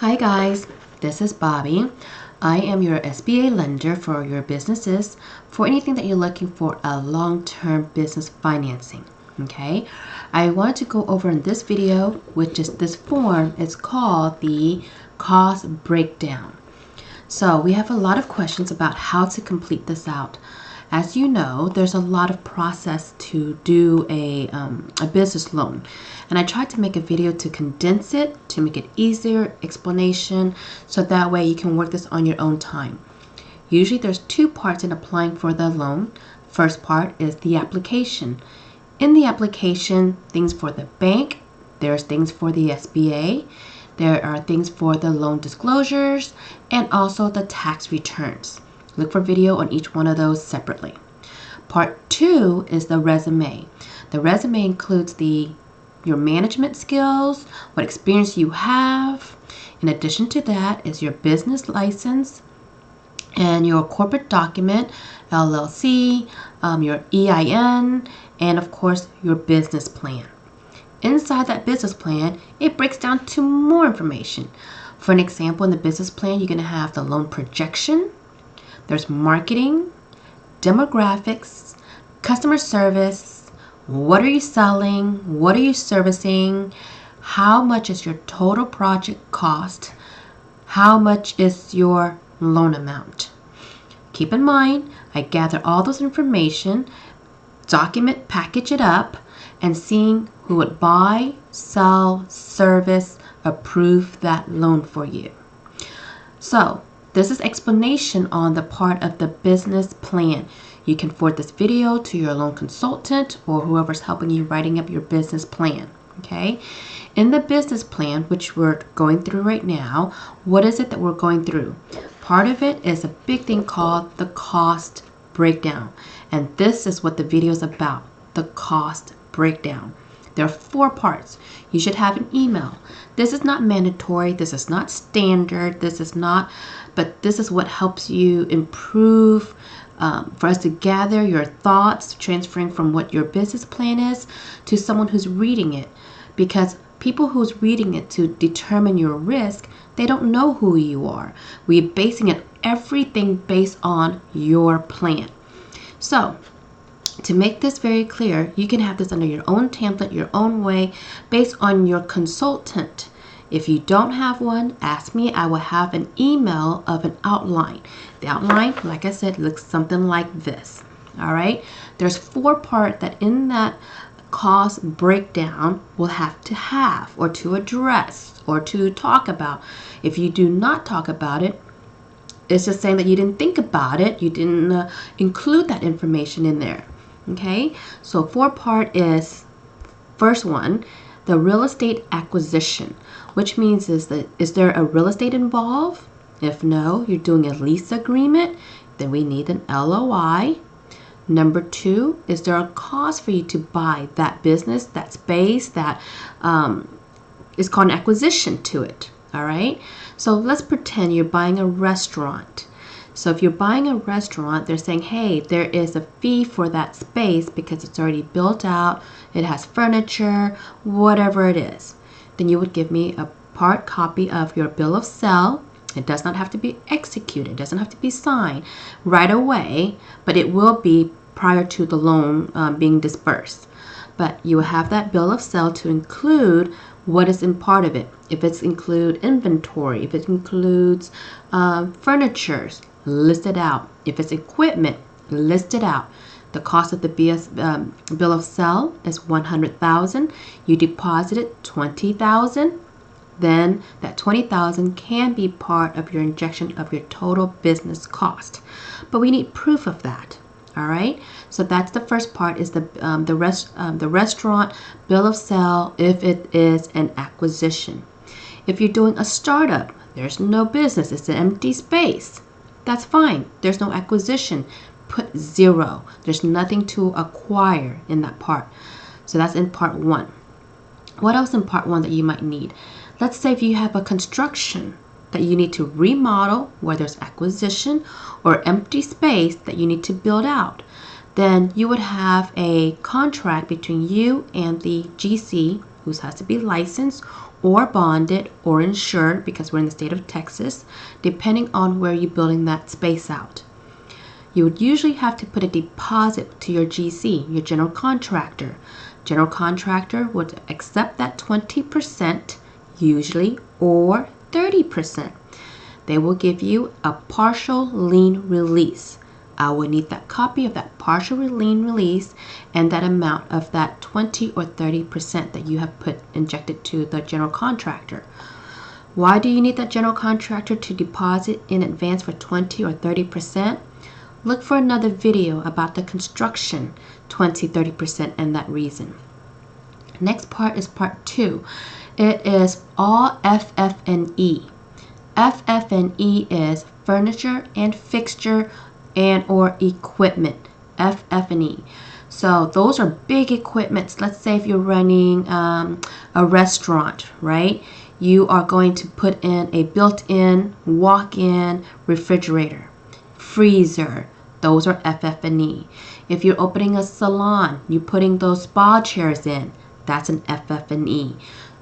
Hi guys, this is Bobby. I am your SBA lender for your businesses for anything that you're looking for a long-term business financing. Okay, I wanted to go over in this video, which is this form. It's called the cost breakdown. So we have a lot of questions about how to complete this out. As you know, there's a lot of process to do a business loan. And I tried to make a video to condense it, to make it easier, explanation, so that way you can work this on your own time. Usually there's two parts in applying for the loan. First part is the application. In the application, things for the bank, there's things for the SBA, there are things for the loan disclosures, and also the tax returns. Look for video on each one of those separately. Part 2 is the resume. The resume includes your management skills, what experience you have. In addition to that is your business license and your corporate document, LLC, your EIN, and of course your business plan. Inside that business plan, it breaks down to more information. For an example, in the business plan, you're going to have the loan projection. There's marketing, demographics, customer service, what are you selling, what are you servicing, how much is your total project cost, how much is your loan amount. Keep in mind, I gather all those information, document, package it up, and seeing who would buy, sell, service, approve that loan for you. So, this is explanation on the part of the business plan. You can forward this video to your loan consultant or whoever's helping you writing up your business plan. Okay? In the business plan, which we're going through right now, what is it that we're going through? Part of it is a big thing called the cost breakdown. And this is what the video is about, the cost breakdown. There are 4 parts. You should have an email. This is not mandatory. This is not standard. This is not, but this is what helps you improve for us to gather your thoughts, transferring from what your business plan is to someone who's reading it. Because people who's reading it to determine your risk, they don't know who you are. We're basing it everything based on your plan. So, to make this very clear, you can have this under your own template, your own way, based on your consultant. If you don't have one, ask me. I will have an email of an outline. The outline, like I said, looks something like this. All right? There's 4 parts that in that cost breakdown will have or to address or to talk about. If you do not talk about it, it's just saying that you didn't think about it. You didn't include that information in there. Okay, so 4 part is, first one, the real estate acquisition, which means is there a real estate involved? If no, you're doing a lease agreement, then we need an LOI. Number 2, is there a cost for you to buy that business, that space, that is called an acquisition to it. All right, so let's pretend you're buying a restaurant. So if you're buying a restaurant, they're saying, hey, there is a fee for that space because it's already built out, it has furniture, whatever it is. Then you would give me a part copy of your bill of sale. It does not have to be executed, it doesn't have to be signed right away, but it will be prior to the loan being dispersed. But you will have that bill of sale to include what is in part of it. If it's include inventory, if it includes furniture, list it out. If it's equipment, list it out. The cost of the bill of sale is $100,000. You deposited $20,000. Then that $20,000 can be part of your injection of your total business cost. But we need proof of that. All right. So that's the first part, is the restaurant bill of sale if it is an acquisition. If you're doing a startup, there's no business. It's an empty space. That's fine. There's no acquisition. Put 0. There's nothing to acquire in that part. So that's in part 1. What else in part 1 that you might need? Let's say if you have a construction that you need to remodel, whether it's acquisition or empty space that you need to build out, then you would have a contract between you and the GC, who has to be licensed, or bonded or insured, because we're in the state of Texas, depending on where you're building that space out. You would usually have to put a deposit to your GC, your general contractor. General contractor would accept that 20% usually, or 30%. They will give you a partial lien release. I will need that copy of that partial lien release and that amount of that 20 or 30% that you have injected to the general contractor. Why do you need that general contractor to deposit in advance for 20 or 30%? Look for another video about the construction 20, 30% and that reason. Next part is part 2. It is all FF&E. FF&E is furniture and fixture and or equipment. FF&E. So those are big equipments. Let's say if you're running a restaurant, right? You are going to put in a built-in walk-in refrigerator, freezer. Those are FF&E. If you're opening a salon, you're putting those spa chairs in. That's an FF&E.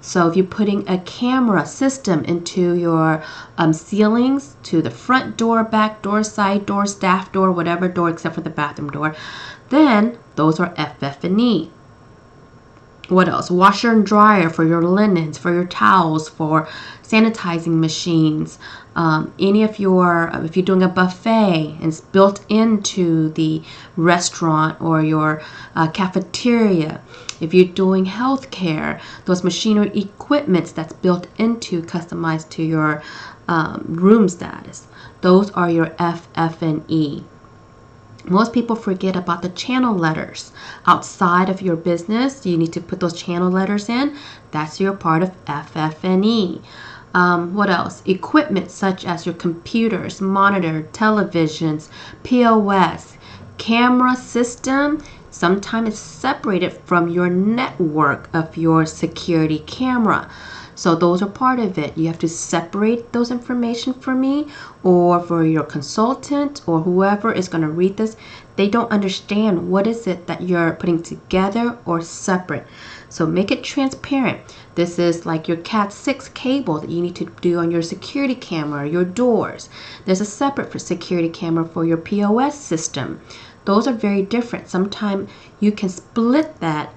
So if you're putting a camera system into your ceilings, to the front door, back door, side door, staff door, whatever door except for the bathroom door, then those are FF&E. What else? Washer and dryer for your linens, for your towels, for sanitizing machines. Any of your, if you're doing a buffet and it's built into the restaurant or your cafeteria. If you're doing healthcare, those machinery equipments that's built into, customized to your room status. Those are your FF&E. Most people forget about the channel letters. Outside of your business, you need to put those channel letters in. That's your part of FF&E. What else? Equipment such as your computers, monitor, televisions, POS, camera system. Sometimes it's separated from your network of your security camera. So those are part of it. You have to separate those information for me or for your consultant or whoever is going to read this. They don't understand what is it that you're putting together or separate. So make it transparent. This is like your Cat 6 cable that you need to do on your security camera, your doors. There's a separate for security camera for your POS system. Those are very different. Sometimes you can split that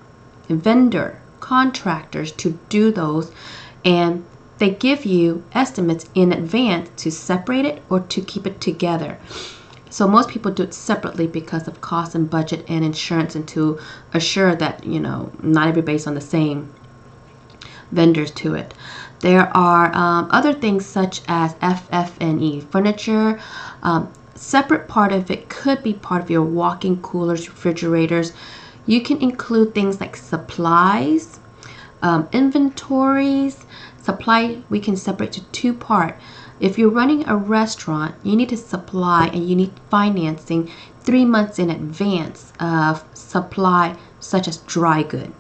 vendor, contractors to do those, and they give you estimates in advance to separate it or to keep it together. So most people do it separately because of cost and budget and insurance, and to assure that, you know, not everybody's on the same vendors to it. There are other things such as FF&E, furniture. Separate part of it could be part of your walk-in coolers, refrigerators. You can include things like supplies, inventories. Supply we can separate to two parts. If you're running a restaurant, you need to supply and you need financing 3 months in advance of supply, such as dry good.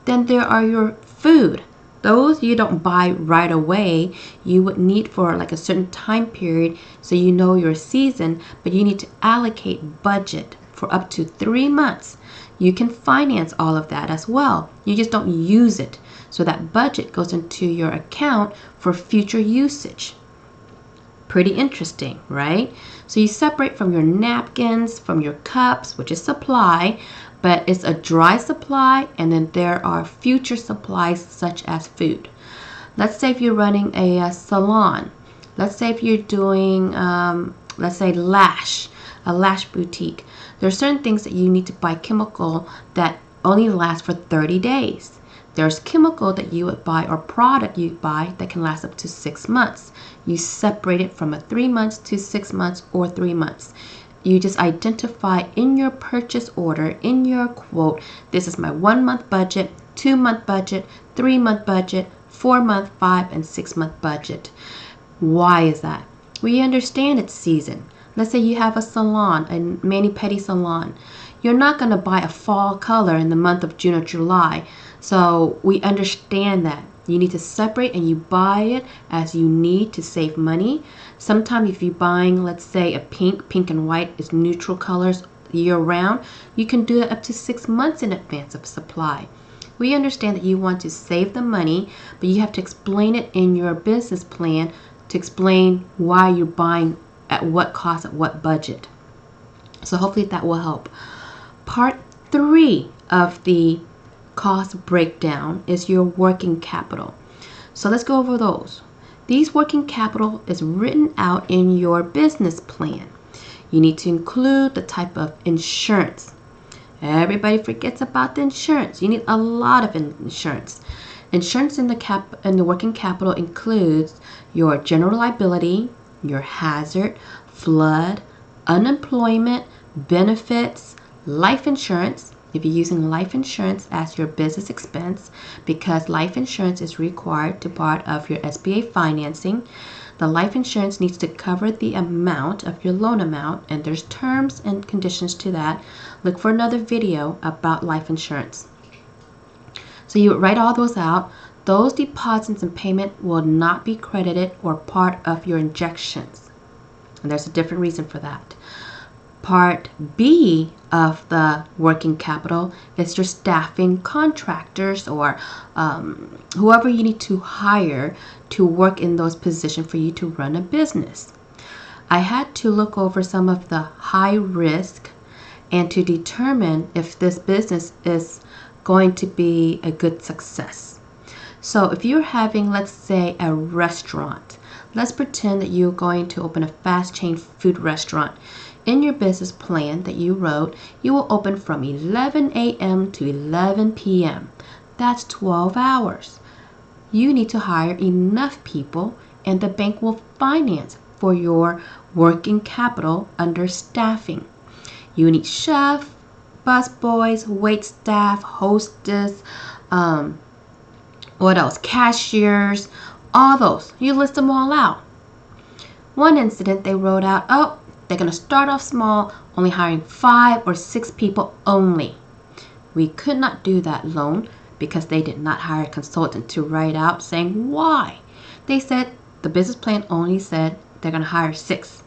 Then there are your food. Those you don't buy right away. You would need for like a certain time period, so you know your season, but you need to allocate budget for up to 3 months. You can finance all of that as well. You just don't use it. So that budget goes into your account for future usage. Pretty interesting, right? So you separate from your napkins, from your cups, which is supply, but it's a dry supply, and then there are future supplies such as food. Let's say if you're running a salon. Let's say if you're doing, let's say a lash boutique. There are certain things that you need to buy chemical that only last for 30 days. There's chemical that you would buy or product you buy that can last up to 6 months. You separate it from a 3 months to 6 months or 3 months. You just identify in your purchase order, in your quote, this is my 1 month budget, 2 month budget, 3 month budget, 4 month, 5 and 6 month budget. Why is that? We understand it's season. Let's say you have a salon, a mani-pedi salon. You're not going to buy a fall color in the month of June or July. So we understand that. You need to separate and you buy it as you need to save money. Sometimes if you're buying, let's say a pink and white is neutral colors year round, you can do it up to 6 months in advance of supply. We understand that you want to save the money, but you have to explain it in your business plan to explain why you're buying, at what cost, at what budget. So hopefully that will help. Part 3 of the cost breakdown is your working capital. So let's go over those. These working capital is written out in your business plan. You need to include the type of insurance. Everybody forgets about the insurance. You need a lot of insurance. Insurance in the working capital includes your general liability, your hazard, flood, unemployment, benefits, life insurance. If you're using life insurance as your business expense, because life insurance is required to part of your SBA financing, the life insurance needs to cover the amount of your loan amount, and there's terms and conditions to that. Look for another video about life insurance. So you write all those out. Those deposits and payment will not be credited or part of your injections. And there's a different reason for that. Part B of the working capital is your staffing, contractors, or whoever you need to hire to work in those positions for you to run a business. I had to look over some of the high risk and to determine if this business is going to be a good success. So if you're having, let's say, a restaurant, let's pretend that you're going to open a fast chain food restaurant. In your business plan that you wrote, you will open from 11 a.m. to 11 p.m. That's 12 hours. You need to hire enough people, and the bank will finance for your working capital under staffing. You need chef, busboys, wait staff, hostess, what else? Cashiers, all those. You list them all out. One incident, they wrote out, oh, they're going to start off small, only hiring 5 or 6 people only. We could not do that loan because they did not hire a consultant to write out saying why. They said the business plan only said they're going to hire 6.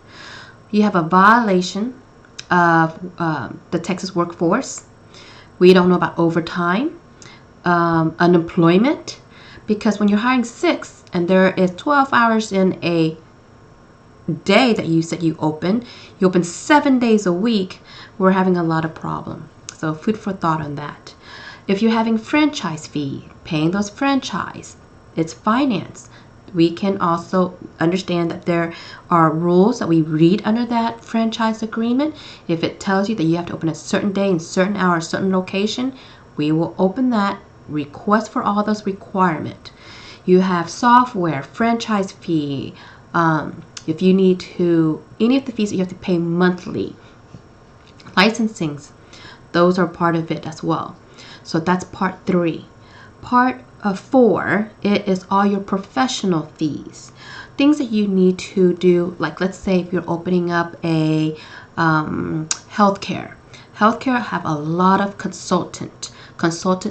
You have a violation of the Texas workforce. We don't know about overtime, unemployment, because when you're hiring 6 and there is 12 hours in a day that you said you open 7 days a week, we're having a lot of problem. So food for thought on that. If you're having franchise fee, paying those franchise, it's finance. We can also understand that there are rules that we read under that franchise agreement. If it tells you that you have to open a certain day, in certain hour, certain location, we will open that, request for all those requirements. You have software, franchise fee, if you need to, any of the fees that you have to pay monthly, licensings, those are part of it as well. So that's part 3. Part 4, it is all your professional fees. Things that you need to do, like let's say if you're opening up a healthcare. Healthcare have a lot of consultant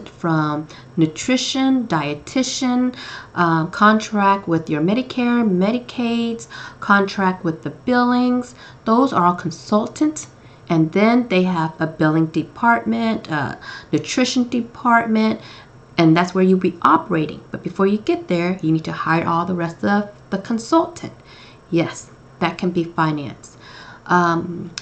from nutrition, dietitian, contract with your Medicare, Medicaids, contract with the billings. Those are all consultants. And then they have a billing department, nutrition department, and that's where you'll be operating. But before you get there, you need to hire all the rest of the consultant. Yes, that can be finance.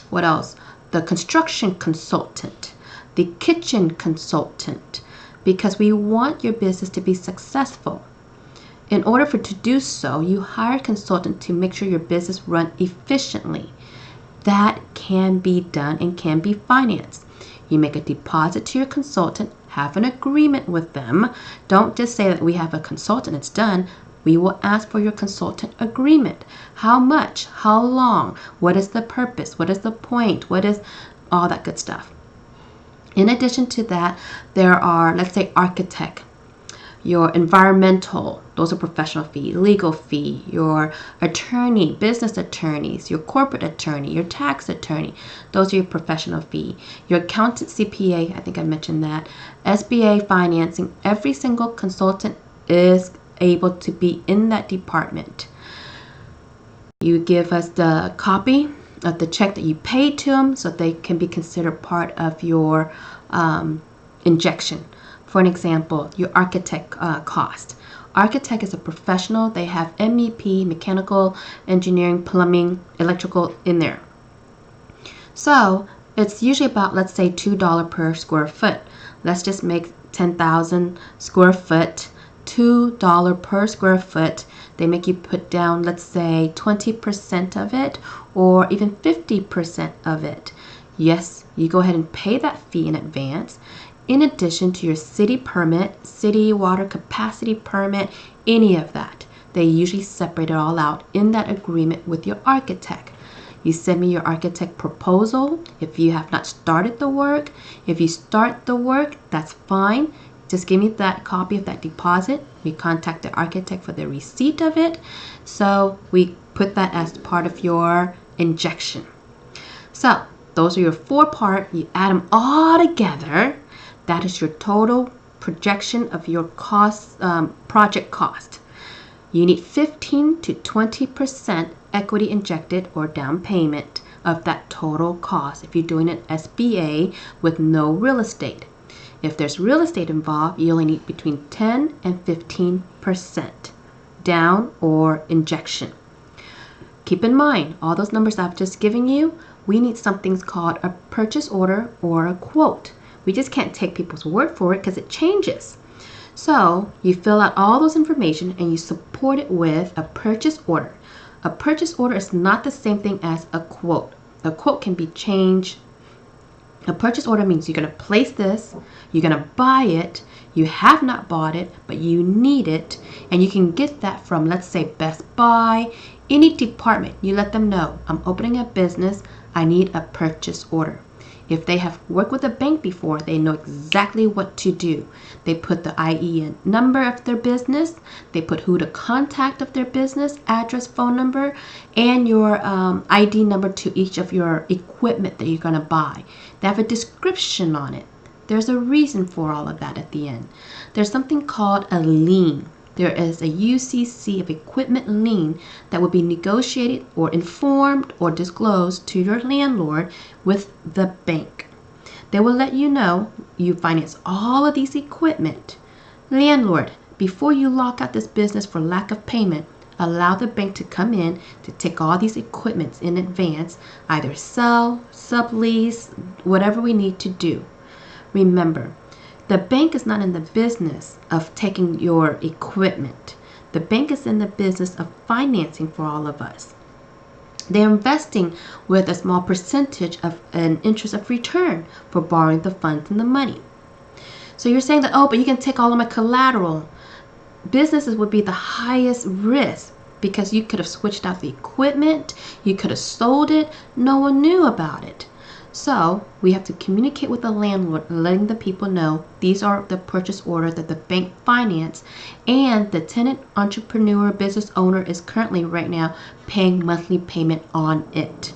What else? The construction consultant, the kitchen consultant, because we want your business to be successful. In order for to do so, you hire a consultant to make sure your business run efficiently. That can be done and can be financed. You make a deposit to your consultant, have an agreement with them. Don't just say that we have a consultant, it's done. We will ask for your consultant agreement. How much? How long? What is the purpose? What is the point? What is all that good stuff? In addition to that, there are, let's say, architect, your environmental, those are professional fee, legal fee, your attorney, business attorneys, your corporate attorney, your tax attorney, those are your professional fee. Your accountant, CPA, I think I mentioned that. SBA financing, every single consultant is able to be in that department. You give us the copy of the check that you paid to them so they can be considered part of your injection. For an example, your architect cost. Architect is a professional. They have MEP, mechanical, engineering, plumbing, electrical in there. So it's usually about, let's say, $2 per square foot. Let's just make 10,000 square foot, $2 per square foot. They make you put down, let's say, 20% of it or even 50% of it. Yes, you go ahead and pay that fee in advance, in addition to your city permit, city water capacity permit, any of that. They usually separate it all out in that agreement with your architect. You send me your architect proposal if you have not started the work. If you start the work, that's fine. Just give me that copy of that deposit. We contact the architect for the receipt of it. So we put that as part of your injection. So those are your 4-part. You add them all together. That is your total projection of your cost, project cost. You need 15 to 20% equity injected or down payment of that total cost if you're doing an SBA with no real estate. If there's real estate involved, you only need between 10 and 15% down or injection. Keep in mind, all those numbers I've just given you, we need something called a purchase order or a quote. We just can't take people's word for it because it changes. So you fill out all those information and you support it with a purchase order. A purchase order is not the same thing as a quote. A quote can be changed. A purchase order means you're going to place this, you're going to buy it, you have not bought it, but you need it, and you can get that from, let's say, Best Buy, any department. You let them know, I'm opening a business, I need a purchase order. If they have worked with a bank before, they know exactly what to do. They put the IEN number of their business, they put who to contact of their business, address, phone number, and your ID number to each of your equipment that you're going to buy. They have a description on it. There's a reason for all of that at the end. There's something called a lien. There is a UCC of equipment lien that will be negotiated or informed or disclosed to your landlord with the bank. They will let you know you finance all of these equipment. Landlord, before you lock out this business for lack of payment, allow the bank to come in to take all these equipments in advance, either sell, sublease, whatever we need to do. Remember, the bank is not in the business of taking your equipment. The bank is in the business of financing for all of us. They're investing with a small percentage of an interest of return for borrowing the funds and the money. So you're saying that, oh, but you can take all of my collateral. Businesses would be the highest risk because you could have switched out the equipment, you could have sold it, no one knew about it. So we have to communicate with the landlord, letting the people know these are the purchase orders that the bank financed, and the tenant entrepreneur business owner is currently right now paying monthly payment on it.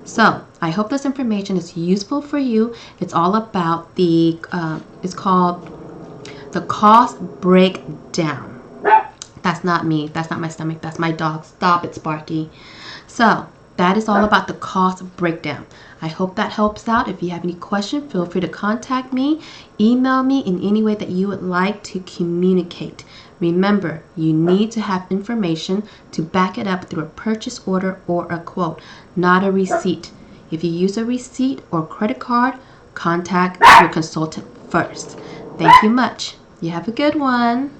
So I hope this information is useful for you. It's all about the, it's called the cost breakdown. That's not me. That's not my stomach. That's my dog. Stop it, Sparky. So that is all about the cost breakdown. I hope that helps out. If you have any questions, feel free to contact me. Email me in any way that you would like to communicate. Remember, you need to have information to back it up through a purchase order or a quote, not a receipt. If you use a receipt or credit card, contact your consultant first. Thank you much. You have a good one.